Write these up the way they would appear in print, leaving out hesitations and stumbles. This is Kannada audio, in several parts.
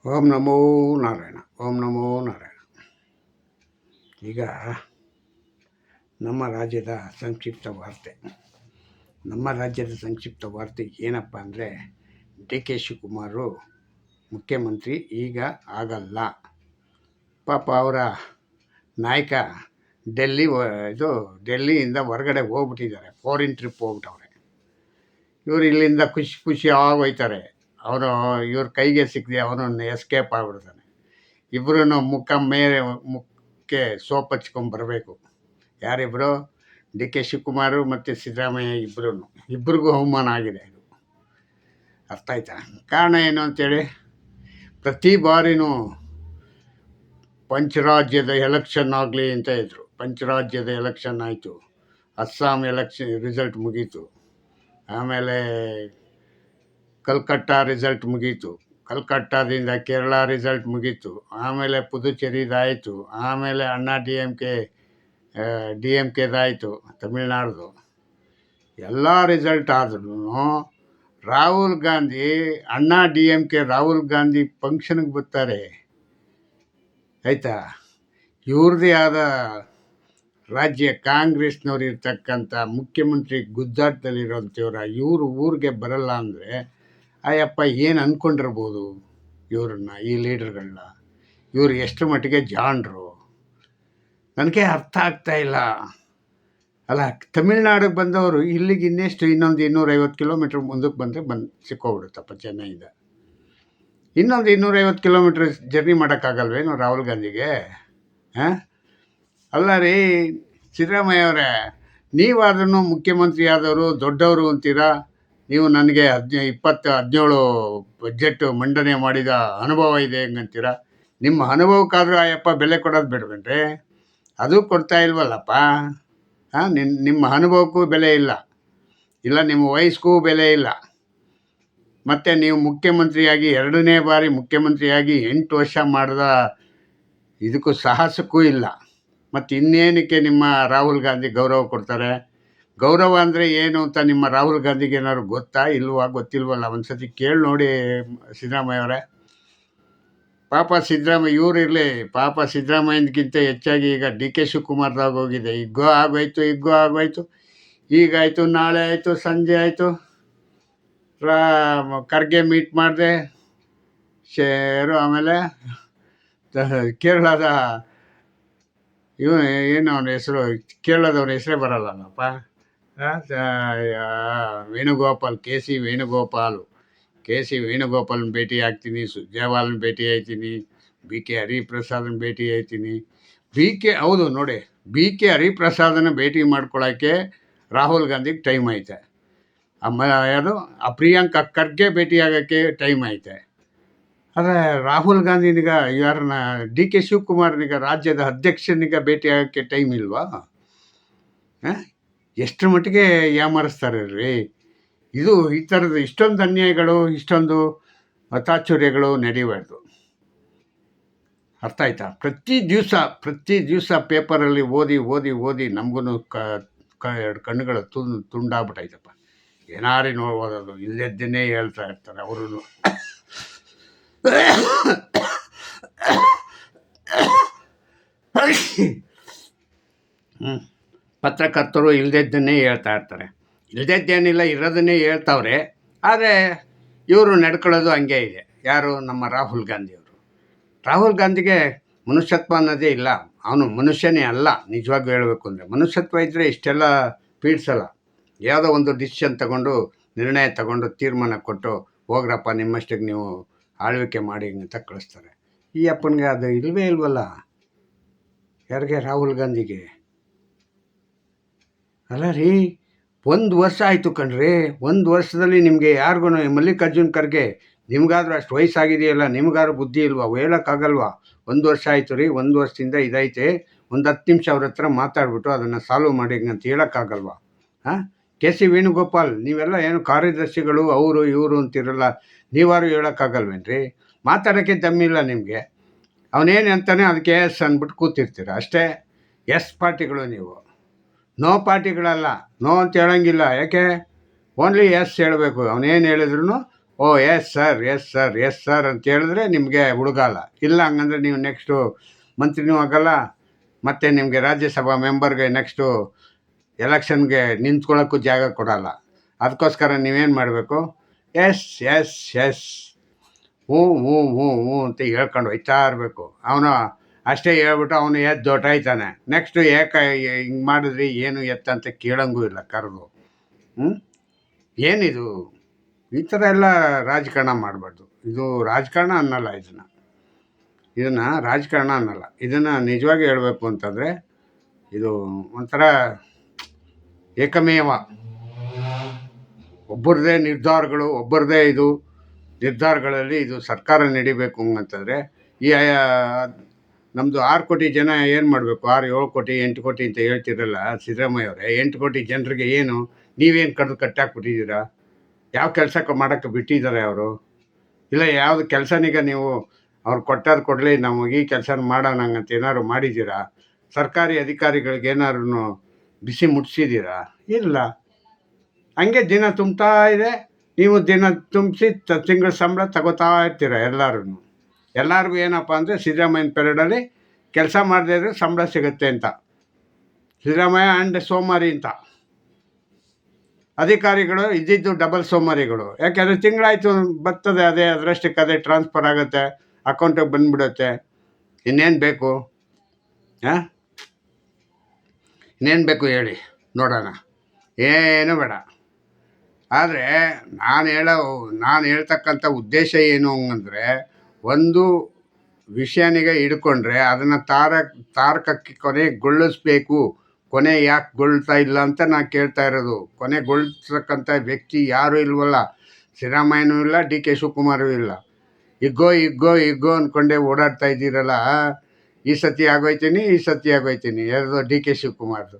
ಓಂ ನಮೋ ನಾರಾಯಣ. ಓಂ ನಮೋ ನಾರಾಯಣ. ಈಗ ನಮ್ಮ ರಾಜ್ಯದ ಸಂಕ್ಷಿಪ್ತ ವಾರ್ತೆ ಏನಪ್ಪ ಅಂದರೆ, ಡಿ ಕೆ ಶಿವಕುಮಾರು ಮುಖ್ಯಮಂತ್ರಿ ಈಗ ಆಗಲ್ಲ. ಪಾಪ ಅವರ ನಾಯಕ ಡೆಲ್ಲಿಯಿಂದ ಹೊರಗಡೆ ಹೋಗ್ಬಿಟ್ಟಿದ್ದಾರೆ, ಫಾರಿನ್ ಟ್ರಿಪ್ ಹೋಗ್ಬಿಟ್ಟವ್ರೆ. ಇವರು ಇಲ್ಲಿಂದ ಖುಷಿ ಆಗೋಯ್ತಾರೆ. ಇವ್ರ ಕೈಗೆ ಸಿಕ್ಕದೆ ಅವನನ್ನು ಎಸ್ಕೇಪ್ ಆಗಿಬಿಡ್ತಾನೆ. ಇಬ್ಬರೂ ಮುಖಕ್ಕೆ ಸೋಪ್ ಹಚ್ಕೊಂಡು ಬರಬೇಕು. ಯಾರಿಬ್ಬರು? ಡಿ ಕೆ ಶಿವಕುಮಾರು ಮತ್ತು ಸಿದ್ದರಾಮಯ್ಯ ಇಬ್ಬರಿಗೂ ಅವಮಾನ ಆಗಿದೆ. ಇದು ಅರ್ಥ ಆಯ್ತಾ? ಕಾರಣ ಏನು ಅಂತೇಳಿ, ಪ್ರತಿ ಬಾರಿನೂ ಪಂಚರಾಜ್ಯದ ಎಲೆಕ್ಷನ್ ಆಗಲಿ ಅಂತ ಇದ್ರು. ಪಂಚರಾಜ್ಯದ ಎಲೆಕ್ಷನ್ ಆಯಿತು, ಅಸ್ಸಾಂ ಎಲೆಕ್ಷನ್ ರಿಸಲ್ಟ್ ಮುಗೀತು, ಆಮೇಲೆ ಕಲ್ಕಟ್ಟ ರಿಸಲ್ಟ್ ಮುಗೀತು, ಕಲ್ಕಟ್ಟಾದಿಂದ ಕೇರಳ ರಿಸಲ್ಟ್ ಮುಗೀತು, ಆಮೇಲೆ ಪುದುಚೇರಿದಾಯಿತು, ಆಮೇಲೆ ಅಣ್ಣಾ ಡಿ ಎಮ್ ಕೆದಾಯಿತು ತಮಿಳ್ನಾಡ್ದು. ಎಲ್ಲ ರಿಸಲ್ಟ್ ಆದ್ರೂ ರಾಹುಲ್ ಗಾಂಧಿ, ಅಣ್ಣಾ D M K Rahul Gandhi ಫಂಕ್ಷನ್ಗೆ ಬರ್ತಾರೆ. ಆಯಿತಾ? ಇವ್ರದ್ದೇ ಆದ ರಾಜ್ಯ ಕಾಂಗ್ರೆಸ್ನವ್ರು ಇರ್ತಕ್ಕಂಥ ಮುಖ್ಯಮಂತ್ರಿ ಗುಜರಾತ್ದಲ್ಲಿರೋಂಥವ್ರ ಇವರು ಊರಿಗೆ ಬರಲ್ಲ ಅಂದರೆ ಅಯ್ಯಪ್ಪ ಏನು ಅಂದ್ಕೊಂಡಿರ್ಬೋದು ಇವ್ರನ್ನ, ಈ ಲೀಡರ್ಗಳನ್ನ. ಇವರು ಎಷ್ಟು ಮಟ್ಟಿಗೆ ಜಾಣರು ನನಗೆ ಅರ್ಥ ಆಗ್ತಾಯಿಲ್ಲ. ಅಲ್ಲ, ತಮಿಳ್ನಾಡಿಗೆ ಬಂದವರು ಇಲ್ಲಿಗೆ ಇನ್ನೊಂದು 250 ಕಿಲೋಮೀಟ್ರ್ ಮುಂದಕ್ಕೆ ಬಂದರೆ ಸಿಕ್ಕೋಗ್ಬಿಡುತ್ತಪ್ಪ ಚೆನ್ನೈಯಿಂದ. ಇನ್ನೊಂದು 250 ಕಿಲೋಮೀಟ್ರ್ ಜರ್ನಿ ಮಾಡೋಕ್ಕಾಗಲ್ವೇನು ರಾಹುಲ್ ಗಾಂಧಿಗೆ? ಅಲ್ಲ ರೀ ಸಿದ್ದರಾಮಯ್ಯ ಅವರೇ, ನೀವಾದ್ರೂ ಮುಖ್ಯಮಂತ್ರಿ ಆದವರು ದೊಡ್ಡವರು ಅಂತೀರಾ. ನೀವು ನನಗೆ 17 ಬಜೆಟ್ ಮಂಡನೆ ಮಾಡಿದ ಅನುಭವ ಇದೆ ಹೆಂಗಂತೀರ. ನಿಮ್ಮ ಅನುಭವಕ್ಕಾದರೂ ಅಯ್ಯಪ್ಪ ಬೆಲೆ ಕೊಡೋದು ಬೇಡವೇನ್ರಿ? ಅದು ಕೊಡ್ತಾ ಇಲ್ವಲ್ಲಪ್ಪ. ನಿಮ್ಮ ಅನುಭವಕ್ಕೂ ಬೆಲೆ ಇಲ್ಲ, ನಿಮ್ಮ ವಯಸ್ಸಿಗೂ ಬೆಲೆ ಇಲ್ಲ. ಮತ್ತು ನೀವು ಮುಖ್ಯಮಂತ್ರಿಯಾಗಿ 2ನೇ ಬಾರಿ ಮುಖ್ಯಮಂತ್ರಿಯಾಗಿ 8 ವರ್ಷ ಮಾಡಿದ ಇದಕ್ಕೂ ಸಾಹಸಕ್ಕೂ ಇಲ್ಲ. ಮತ್ತು ಇನ್ನೇನಕ್ಕೆ ನಿಮ್ಮ ರಾಹುಲ್ ಗಾಂಧಿ ಗೌರವ ಕೊಡ್ತಾರೆ? ಗೌರವ ಅಂದರೆ ಏನು ಅಂತ ನಿಮ್ಮ ರಾಹುಲ್ ಗಾಂಧಿಗೆ ಏನಾದ್ರು ಗೊತ್ತಿಲ್ವಲ್ಲ? ಒಂದು ಸತಿ ಕೇಳಿ ನೋಡಿ ಸಿದ್ದರಾಮಯ್ಯ ಅವರೇ. ಪಾಪ ಇವ್ರಿರಲಿ, ಪಾಪ ಸಿದ್ದರಾಮಯ್ಯನಕ್ಕಿಂತ ಹೆಚ್ಚಾಗಿ ಈಗ ಡಿ ಕೆ ಶಿವಕುಮಾರ್ದಾಗ ಹೋಗಿದೆ. ಇಗ್ಗೋ ಆಗೋಯ್ತು, ಈಗಾಯಿತು, ನಾಳೆ ಆಯಿತು, ಸಂಜೆ ಆಯಿತು. ಖರ್ಗೆ ಮೀಟ್ ಮಾಡಿದೆ ಆಮೇಲೆ ಕೇರಳದ ಏನು ಅವನ ಹೆಸರು, ಕೇರಳದವ್ರ ಹೆಸರೇ ಬರಲ್ಲಪ್ಪ. ವೇಣುಗೋಪಾಲ್, ಕೆ ಸಿ ವೇಣುಗೋಪಾಲನ ಭೇಟಿ ಆಗ್ತೀನಿ, ಸುರ್ಜೇವಾಲನ ಭೇಟಿ ಆಗ್ತೀನಿ, ಬಿ ಕೆ ಹರಿಪ್ರಸಾದನ ಭೇಟಿ ಆಗ್ತೀನಿ. ಹೌದು ನೋಡಿ, ಬಿ ಕೆ ಹರಿಪ್ರಸಾದನ ಭೇಟಿ ಮಾಡ್ಕೊಳ್ಳೋಕ್ಕೆ ರಾಹುಲ್ ಗಾಂಧಿಗೆ ಟೈಮ್ ಐತೆ. ಪ್ರಿಯಾಂಕಾ ಖರ್ಗೆ ಭೇಟಿ ಆಗೋಕ್ಕೆ ಟೈಮ್ ಐತೆ. ಆದರೆ ರಾಹುಲ್ ಗಾಂಧಿನಿಗ ಯಾರನ್ನ, ಡಿ ಕೆ ಶಿವಕುಮಾರ್ನಿಗ, ರಾಜ್ಯದ ಅಧ್ಯಕ್ಷನಿಗೆ ಭೇಟಿ ಆಗೋಕ್ಕೆ ಟೈಮ್ ಇಲ್ವಾ? ಎಷ್ಟರ ಮಟ್ಟಿಗೆ ಯಾಮರಿಸ್ತಾರೆ ರೀ ಇದು. ಈ ಥರದ ಇಷ್ಟೊಂದು ಅನ್ಯಾಯಗಳು, ಇಷ್ಟೊಂದು ಅತಾಚುರ್ಯಗಳು ನಡೆಯಬಾರ್ದು. ಅರ್ಥ ಆಯ್ತಾ? ಪ್ರತಿ ದಿವಸ ಪೇಪರಲ್ಲಿ ಓದಿ ನಮಗೂ ಕಣ್ಣುಗಳು ತುಂಡಾಗ್ಬಿಟ್ಟೈತಪ್ಪ. ಏನಾರು ಓದೋದು, ಇಲ್ಲದ್ದನ್ನೇ ಹೇಳ್ತಾ ಇರ್ತಾರೆ ಅವರು. ಪತ್ರಕರ್ತರು ಇಲ್ಲದನ್ನೇ ಹೇಳ್ತಾ ಇರ್ತಾರೆ. ಇಲ್ಲದೇನಿಲ್ಲ, ಇರೋದನ್ನೇ ಹೇಳ್ತಾವ್ರೆ. ಆದರೆ ಇವರು ನಡ್ಕೊಳ್ಳೋದು ಹಂಗೆ ಇದೆ. ಯಾರು? ನಮ್ಮ ರಾಹುಲ್ ಗಾಂಧಿಗೆ ಮನುಷ್ಯತ್ವ ಅನ್ನೋದೇ ಇಲ್ಲ. ಅವನು ಮನುಷ್ಯನೇ ಅಲ್ಲ. ನಿಜವಾಗ್ಲೂ ಹೇಳಬೇಕು ಅಂದರೆ ಮನುಷ್ಯತ್ವ ಇದ್ದರೆ ಇಷ್ಟೆಲ್ಲ ಪೀಡಿಸಲ್ಲ. ಯಾವುದೋ ಒಂದು ಡಿಸಿಷನ್ ನಿರ್ಣಯ ತಗೊಂಡು ತೀರ್ಮಾನ ಕೊಟ್ಟು ಹೋಗ್ರಪ್ಪ ನಿಮ್ಮಷ್ಟಕ್ಕೆ ನೀವು ಆಳ್ವಿಕೆ ಮಾಡಿ ಅಂತ ಕಳಿಸ್ತಾರೆ. ಈ ಅಪ್ಪನಿಗೆ ಅದು ಇಲ್ವಲ್ಲ. ಯಾರಿಗೆ? ರಾಹುಲ್ ಗಾಂಧಿಗೆ. ಅಲ್ಲ ರೀ, 1 ವರ್ಷ ಆಯಿತು ಕಣ್ರಿ. 1 ವರ್ಷದಲ್ಲಿ ನಿಮಗೆ ಯಾರಿಗೂ, ಮಲ್ಲಿಕಾರ್ಜುನ್ ಖರ್ಗೆ ನಿಮ್ಗಾದ್ರೂ ಅಷ್ಟು ವಯಸ್ಸಾಗಿದೆಯಲ್ಲ, ನಿಮ್ಗಾದ್ರೂ ಬುದ್ಧಿ ಇಲ್ವಾ? ಹೇಳೋಕ್ಕಾಗಲ್ವಾ? 1 ವರ್ಷ ಆಯಿತು ರೀ, 1 ವರ್ಷದಿಂದ ಇದೈತೆ, ಒಂದು 10 ನಿಮಿಷ ಅವ್ರ ಹತ್ರ ಮಾತಾಡ್ಬಿಟ್ಟು ಅದನ್ನು ಸಾಲ್ವ್ ಮಾಡಿ ಅಂತ ಹೇಳೋಕ್ಕಾಗಲ್ವಾ? ಕೆ ಸಿ ವೇಣುಗೋಪಾಲ್, ನೀವೆಲ್ಲ ಏನು ಕಾರ್ಯದರ್ಶಿಗಳು ಅವರು ಇವರು ಅಂತಿರಲ್ಲ, ನೀವಾರು ಹೇಳೋಕ್ಕಾಗಲ್ವೇನ್ರಿ? ಮಾತಾಡೋಕ್ಕೆ ದಮ್ಮಿಲ್ಲ ನಿಮಗೆ. ಅವನೇನು ಅಂತಾನೆ ಅದಕ್ಕೆ ಎಸ್ ಅಂದ್ಬಿಟ್ಟು ಕೂತಿರ್ತೀರ ಅಷ್ಟೇ. ಎಸ್ ಪಾರ್ಟಿಗಳು ನೀವು, ನೋ ಪಾರ್ಟಿಗಳಲ್ಲ. ನೋ ಅಂತ ಹೇಳೋಂಗಿಲ್ಲ. ಯಾಕೆ? ಓನ್ಲಿ ಎಸ್ ಹೇಳಬೇಕು. ಅವನೇನು ಹೇಳಿದ್ರು ಓ yes sir yes sir yes sir ಅಂತ ಹೇಳಿದ್ರೆ ನಿಮಗೆ ಹುಡುಗಲ್ಲ. ಇಲ್ಲ ಹಂಗಂದ್ರೆ ನೀವು ನೆಕ್ಸ್ಟು ಮಂತ್ರಿನೂ ಆಗಲ್ಲ, ಮತ್ತು ನಿಮಗೆ ರಾಜ್ಯಸಭಾ ಮೆಂಬರ್ಗೆ ನೆಕ್ಸ್ಟು ಎಲೆಕ್ಷನ್ಗೆ ನಿಂತ್ಕೊಳ್ಳೋಕ್ಕೂ ಜಾಗ ಕೊಡಲ್ಲ. ಅದಕ್ಕೋಸ್ಕರ ನೀವೇನು ಮಾಡಬೇಕು, ಎಸ್ ಎಸ್ ಎಸ್ ಹ್ಞೂ ಹ್ಞೂ ಹ್ಞೂ ಹ್ಞೂ ಅಂತ ಹೇಳ್ಕೊಂಡು ಹೋಯ್ತಾ ಇರಬೇಕು. ಅವನು ಅಷ್ಟೇ ಹೇಳ್ಬಿಟ್ಟು ಅವನು ಎದ್ದು ಹೊರ್ಟೋಯ್ತಾನೆ. ನೆಕ್ಸ್ಟು ಏಕೆ ಹಿಂಗೆ ಮಾಡಿದ್ರಿ ಏನು ಎತ್ತ ಅಂತ ಕೇಳೋಂಗೂ ಇಲ್ಲ ಕರೆದು. ಏನಿದು ಈ ಥರ ಎಲ್ಲ ರಾಜಕಾರಣ ಮಾಡಬಾರ್ದು. ಇದು ರಾಜಕಾರಣ ಅನ್ನಲ್ಲ, ಇದನ್ನು ರಾಜಕಾರಣ ಅನ್ನಲ್ಲ. ಇದನ್ನು ನಿಜವಾಗಿ ಹೇಳಬೇಕು ಅಂತಂದರೆ ಇದು ಒಂಥರ ಏಕಮೇವ, ಒಬ್ಬರದೇ ನಿರ್ಧಾರಗಳು, ಒಬ್ಬರದೇ ಇದು ನಿರ್ಧಾರಗಳಲ್ಲಿ ಇದು ಸರ್ಕಾರ ನಡಿಬೇಕು ಅಂತಂದರೆ ಈ ನಮ್ಮದು 6 ಕೋಟಿ ಜನ ಏನು ಮಾಡಬೇಕು? 6, 7 ಕೋಟಿ, 8 ಕೋಟಿ ಅಂತ ಹೇಳ್ತಿರಲ್ಲ ಸಿದ್ದರಾಮಯ್ಯ ಅವರೇ, 8 ಕೋಟಿ ಜನರಿಗೆ ಏನು ನೀವೇನು ಕಡ್ದು ಕಟ್ಟಾಕ್ಬಿಟ್ಟಿದ್ದೀರಾ? ಯಾವ ಕೆಲಸ ಮಾಡೋಕ್ಕೆ ಬಿಟ್ಟಿದ್ದಾರೆ ಅವರು? ಇಲ್ಲ ಯಾವುದು ಕೆಲಸನೀಗ ನೀವು ಅವ್ರು ಕೊಟ್ಟದ್ದು ಕೊಡಲಿ, ನಮಗೆ ಈ ಕೆಲಸ ಮಾಡೋಣ ಅಂತ ಏನಾದ್ರು ಮಾಡಿದ್ದೀರಾ? ಸರ್ಕಾರಿ ಅಧಿಕಾರಿಗಳಿಗೆ ಏನಾದ್ರು ಬಿಸಿ ಮುಟ್ಟಿಸಿದ್ದೀರಾ? ಇಲ್ಲ. ಹಂಗೆ ದಿನ ತುಂಬ್ತಾ ಇದೆ. ನೀವು ದಿನ ತುಂಬಿಸಿ ತಿಂಗಳ ಸಂಬಳ ತಗೋತಾ ಇರ್ತೀರ ಎಲ್ಲರಿಗೂ ಏನಪ್ಪ ಅಂದರೆ ಸಿದ್ದರಾಮಯ್ಯನ ಪೀರಿಯಡಲ್ಲಿ ಕೆಲಸ ಮಾಡದೇ ಇದ್ರೆ ಸಂಬಳ ಸಿಗುತ್ತೆ ಅಂತ. ಸಿದ್ದರಾಮಯ್ಯ ಆ್ಯಂಡ್ ಸೋಮಾರಿ ಅಂತ ಅಧಿಕಾರಿಗಳು ಇದ್ದಿದ್ದು ಡಬಲ್ ಸೋಮಾರಿಗಳು. ಯಾಕೆಂದರೆ ತಿಂಗಳಾಯಿತು ಬರ್ತದೆ, ಅದರಷ್ಟಕ್ಕೆ ಅದೇ ಟ್ರಾನ್ಸ್ಫರ್ ಆಗುತ್ತೆ, ಅಕೌಂಟಿಗೆ ಬಂದುಬಿಡುತ್ತೆ. ಇನ್ನೇನು ಬೇಕು? ಇನ್ನೇನು ಬೇಕು ಹೇಳಿ ನೋಡೋಣ? ಏನೂ ಬೇಡ. ಆದರೆ ನಾನು ಹೇಳ್ತಕ್ಕಂಥ ಉದ್ದೇಶ ಏನು ಅಂದರೆ, ಒಂದು ವಿಷಯನಿಗೆ ಹಿಡ್ಕೊಂಡ್ರೆ ಅದನ್ನು ತಾರಕಕ್ಕೆ ಕೊನೆಗೊಳಿಸ್ಬೇಕು. ಕೊನೆ ಯಾಕೆ ಗೊಳ್ತಾ ಇಲ್ಲ ಅಂತ ನಾನು ಕೇಳ್ತಾ ಇರೋದು. ಕೊನೆಗೊಳಿಸ್ತಕ್ಕಂಥ ವ್ಯಕ್ತಿ ಯಾರೂ ಇಲ್ವಲ್ಲ. ಸಿದ್ದರಾಮಯ್ಯನೂ ಇಲ್ಲ, ಡಿ ಕೆ ಶಿವಕುಮಾರೂ ಇಲ್ಲ. ಇಗ್ಗೋ ಅಂದ್ಕೊಂಡೇ ಓಡಾಡ್ತಾ ಇದ್ದೀರಲ್ಲ. ಈ ಸತಿ ಆಗೋಯ್ತೀನಿ ಯಾರ್ದು? ಡಿ ಕೆ ಶಿವಕುಮಾರ್ದು.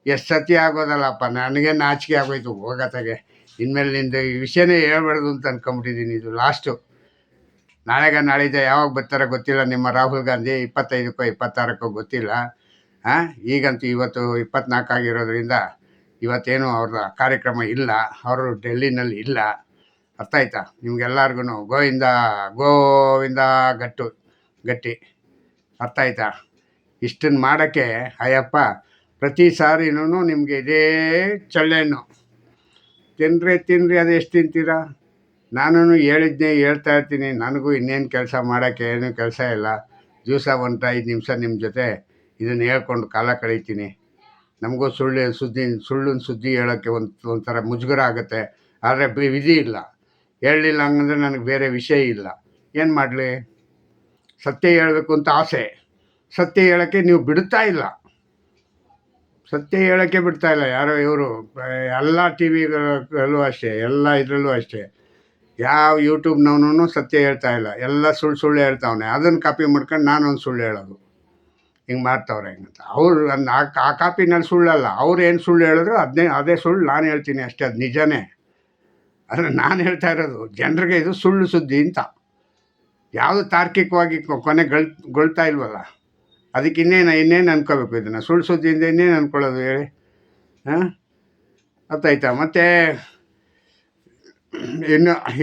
ಎಷ್ಟು ಸತಿ ಆಗೋದಲ್ಲಪ್ಪ, ನನಗೆ ನಾಚಿಕೆ ಆಗೋಯ್ತು ಹೋಗತ್ತಾಗೆ. ಇನ್ಮೇಲೆ ನಿಂದು ಈ ವಿಷಯನೇ ಹೇಳ್ಬಾರ್ದು ಅಂತ ಅಂದ್ಕೊಂಬಿಟ್ಟಿದ್ದೀನಿ. ಇದು ಲಾಸ್ಟು. ನಾಳಿದ್ದ ಯಾವಾಗ ಬರ್ತಾರೋ ಗೊತ್ತಿಲ್ಲ ನಿಮ್ಮ ರಾಹುಲ್ ಗಾಂಧಿ, 25ಕ್ಕೋ 26ಕ್ಕೋ ಗೊತ್ತಿಲ್ಲ. ಈಗಂತೂ ಇವತ್ತು 24 ಆಗಿರೋದ್ರಿಂದ ಇವತ್ತೇನು ಅವ್ರದ್ದು ಕಾರ್ಯಕ್ರಮ ಇಲ್ಲ, ಅವರು ಡೆಲ್ಲಿನಲ್ಲಿ ಇಲ್ಲ. ಅರ್ಥ ಆಯ್ತಾ ನಿಮ್ಗೆಲ್ಲರಿಗೂ? ಗೋವಿಂದ ಗಟ್ಟಿ. ಅರ್ಥ ಆಯ್ತಾ? ಇಷ್ಟನ್ನು ಮಾಡೋಕ್ಕೆ ಅಯ್ಯಪ್ಪ ಪ್ರತಿ ಸಾರಿನೂ ನಿಮಗೆ ಇದೇ ಚಳ್ಳೆಹಣ್ಣು ತಿನ್ನಿರಿ. ಅದು ಎಷ್ಟು ತಿಂತೀರಾ? ನಾನು ಹೇಳ್ತಾ ಇರ್ತೀನಿ. ನನಗೂ ಇನ್ನೇನು ಕೆಲಸ ಮಾಡೋಕ್ಕೆ ಏನೂ ಕೆಲಸ ಇಲ್ಲ. ದಿವಸ 5 ನಿಮಿಷ ನಿಮ್ಮ ಜೊತೆ ಇದನ್ನು ಹೇಳ್ಕೊಂಡು ಕಾಲ ಕಳೀತೀನಿ. ನಮಗೂ ಸುಳ್ಳಿನ ಸುದ್ದಿ ಹೇಳೋಕ್ಕೆ ಒಂಥರ ಮುಜುಗರ ಆಗುತ್ತೆ. ಆದರೆ ವಿಧಿ ಇಲ್ಲ, ಹೇಳಲಿಲ್ಲ ಹಂಗಂದ್ರೆ ನನಗೆ ಬೇರೆ ವಿಷಯ ಇಲ್ಲ. ಏನು ಮಾಡಲಿ? ಸತ್ಯ ಹೇಳಬೇಕು ಅಂತ ಆಸೆ. ಸತ್ಯ ಹೇಳೋಕ್ಕೆ ನೀವು ಬಿಡ್ತಾ ಇಲ್ಲ. ಯಾರೋ ಇವರು ಎಲ್ಲ ಟಿ ವಿಗಳಲ್ಲೂ ಅಷ್ಟೇ, ಎಲ್ಲ ಇದರಲ್ಲೂ ಅಷ್ಟೇ. ಯಾವ ಯೂಟ್ಯೂಬ್ನವನು ಸತ್ಯ ಹೇಳ್ತಾ ಇಲ್ಲ, ಎಲ್ಲ ಸುಳ್ಳು ಹೇಳ್ತಾವನೆ. ಅದನ್ನು ಕಾಪಿ ಮಾಡ್ಕೊಂಡು ನಾನೊಂದು ಸುಳ್ಳು ಹೇಳೋದು. ಹಿಂಗೆ ಮಾಡ್ತಾವ್ರೆ ಹೆಂಗಂತ. ಅವ್ರು ಆ ಕಾಪಿನಲ್ಲಿ ಸುಳ್ಳಲ್ಲ. ಅವ್ರು ಏನು ಸುಳ್ಳು ಹೇಳಿದ್ರು ಅದೇ ಸುಳ್ಳು ನಾನು ಹೇಳ್ತೀನಿ ಅಷ್ಟೇ. ಅದು ನಿಜನೇ. ಆದರೆ ನಾನು ಹೇಳ್ತಾ ಇರೋದು ಜನರಿಗೆ ಇದು ಸುಳ್ಳು ಸುದ್ದಿ ಅಂತ. ಯಾವುದು ತಾರ್ಕಿಕವಾಗಿ ಕೊನೆಗೊಳ್ತಾ ಇಲ್ವಲ್ಲ, ಅದಕ್ಕೆ ಇನ್ನೇನು ಅನ್ಕೋಬೇಕು? ಇದನ್ನು ಸುಳ್ಳು ಸುದ್ದಿಯಿಂದ ಇನ್ನೇನು ಅಂದ್ಕೊಳ್ಳೋದು ಹೇಳಿ? ಅರ್ಥಾಯ್ತಾ? ಮತ್ತು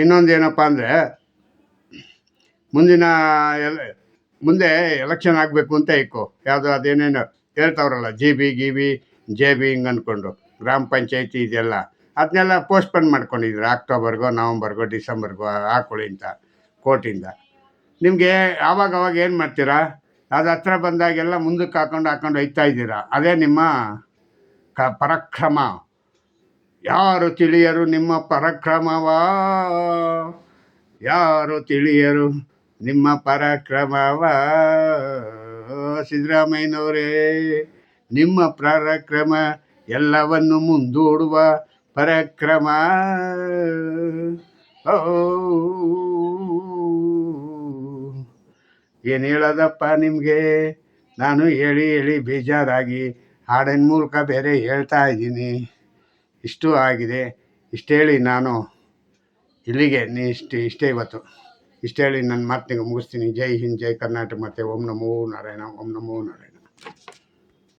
ಇನ್ನೊಂದು ಏನಪ್ಪ ಅಂದರೆ, ಮುಂದೆ ಎಲೆಕ್ಷನ್ ಆಗಬೇಕು ಅಂತ ಯಾವುದು ಅದೇನೇನು ಹೇಳ್ತಾವ್ರಲ್ಲ, ಜೆ ಬಿ ಹಿಂಗೆ ಅಂದ್ಕೊಂಡು ಗ್ರಾಮ ಪಂಚಾಯತಿ ಇದೆಲ್ಲ, ಅದನ್ನೆಲ್ಲ ಪೋಸ್ಟ್ಪೋನ್ ಮಾಡ್ಕೊಂಡಿದ್ರು. ಅಕ್ಟೋಬರ್ಗೋ ನವಂಬರ್ಗೋ ಡಿಸೆಂಬರ್ಗೋ ಹಾಕೊಳ್ಳಿ ಅಂತ ಕೋರ್ಟಿಂದ. ನಿಮಗೆ ಆವಾಗ ಏನು ಮಾಡ್ತೀರಾ? ಅದು ಹತ್ರ ಬಂದಾಗೆಲ್ಲ ಮುಂದಕ್ಕೆ ಹಾಕೊಂಡು ಹೋಗ್ತಾ ಇದ್ದೀರಾ. ಅದೇ ನಿಮ್ಮ ಪರಾಕ್ರಮ. ಯಾರು ತಿಳಿಯರು ನಿಮ್ಮ ಪರಾಕ್ರಮವ, ಯಾರು ತಿಳಿಯರು ನಿಮ್ಮ ಪರಾಕ್ರಮವ. ಸಿದ್ದರಾಮಯ್ಯನವರೇ, ನಿಮ್ಮ ಪರಾಕ್ರಮ ಎಲ್ಲವನ್ನು ಮುಂದೂಡುವ ಪರಾಕ್ರಮ. ಏನು ಹೇಳೋದಪ್ಪ ನಿಮಗೆ? ನಾನು ಹೇಳಿ ಬೇಜಾರಾಗಿ ಹಾಡಿನ ಮೂಲಕ ಬೇರೆ ಹೇಳ್ತಾ ಇದ್ದೀನಿ. ಇಷ್ಟು ಆಗಿದೆ. ಇಷ್ಟೇಳಿ ನಾನು ಇಲ್ಲಿಗೆ ಇಷ್ಟೇ ಇವತ್ತು. ಇಷ್ಟೇಳಿ ನನ್ನ ಮಾತಿಗೆ ಮುಗಿಸ್ತೀನಿ. ಜೈ ಹಿಂದ್, ಜೈ ಕರ್ನಾಟಕ. ಮತ್ತು ಓಂ ನಮೋ ನಾರಾಯಣ.